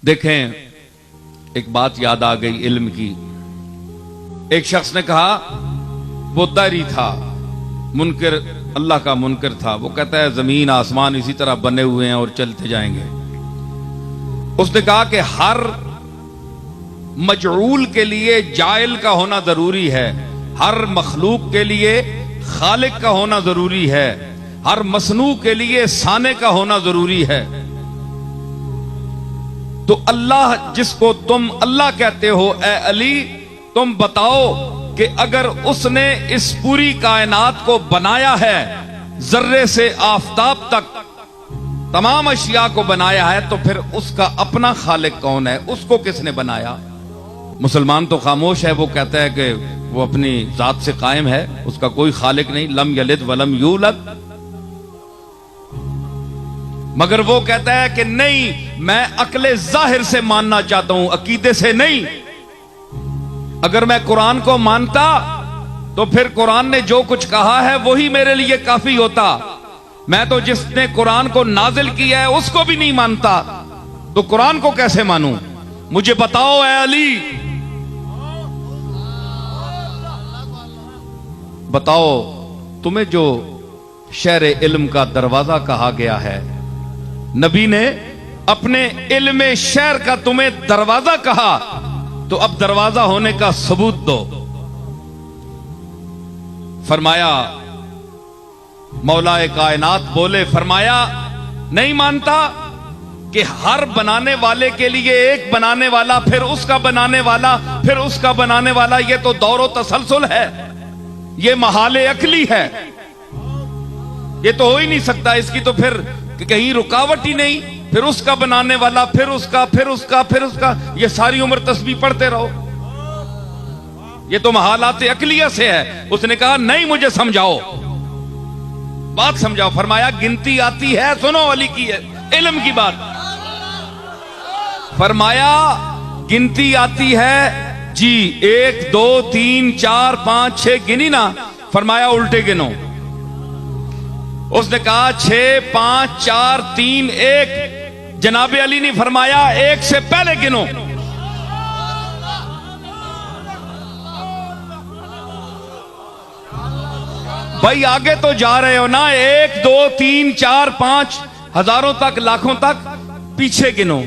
دیکھیں ایک بات یاد آ گئی علم کی. ایک شخص نے کہا وہ داری تھا، منکر، اللہ کا منکر تھا. وہ کہتا ہے زمین آسمان اسی طرح بنے ہوئے ہیں اور چلتے جائیں گے. اس نے کہا کہ ہر مجعول کے لیے جائل کا ہونا ضروری ہے، ہر مخلوق کے لیے خالق کا ہونا ضروری ہے، ہر مصنوع کے لیے صانع کا ہونا ضروری ہے. تو اللہ جس کو تم اللہ کہتے ہو، اے علی تم بتاؤ کہ اگر اس نے اس پوری کائنات کو بنایا ہے، ذرے سے آفتاب تک تمام اشیاء کو بنایا ہے، تو پھر اس کا اپنا خالق کون ہے؟ اس کو کس نے بنایا؟ مسلمان تو خاموش ہے، وہ کہتا ہے کہ وہ اپنی ذات سے قائم ہے، اس کا کوئی خالق نہیں، لم یلد ولم یولد. مگر وہ کہتا ہے کہ نہیں، میں عقل ظاہر سے ماننا چاہتا ہوں، عقیدے سے نہیں. اگر میں قرآن کو مانتا تو پھر قرآن نے جو کچھ کہا ہے وہی میرے لیے کافی ہوتا. میں تو جس نے قرآن کو نازل کیا ہے اس کو بھی نہیں مانتا، تو قرآن کو کیسے مانوں؟ مجھے بتاؤ اے علی، بتاؤ تمہیں جو شہر علم کا دروازہ کہا گیا ہے، نبی نے اپنے علم شہر کا تمہیں دروازہ کہا، تو اب دروازہ ہونے کا ثبوت دو. فرمایا مولا کائنات بولے، فرمایا نہیں مانتا کہ ہر بنانے والے کے لیے ایک بنانے والا، پھر اس کا بنانے والا، پھر اس کا بنانے والا. یہ تو دور و تسلسل ہے، یہ محال عقلی ہے، یہ تو ہو ہی نہیں سکتا. اس کی تو پھر کہیں رکاوٹ ہی نہیں. پھر اس کا بنانے والا، پھر اس کا، پھر اس کا، پھر اس کا، یہ ساری عمر تسبیح پڑھتے رہو. یہ تو محالات عقلیہ سے ہے. اس نے کہا نہیں، مجھے سمجھاؤ، بات سمجھاؤ. فرمایا گنتی آتی ہے، سنو علی کی ہے علم کی بات. فرمایا گنتی آتی ہے جی، 1 2 3 4 5 6 گنی نا. فرمایا الٹے گنو. اس نے کہا 6 5 4 3 1. جناب علی نے فرمایا 1 سے پہلے گنو. بھائی آگے تو جا رہے ہو نا، 1 2 3 4 5 ہزاروں تک، لاکھوں تک، پیچھے گنو.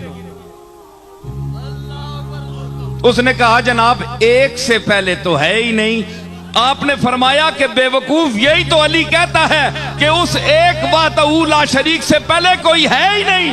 اس نے کہا جناب 1 سے پہلے تو ہے ہی نہیں. آپ نے فرمایا کہ بے وقوف، یہی تو علی کہتا ہے کہ اس ایک وحدہ لا شریک سے پہلے کوئی ہے ہی نہیں.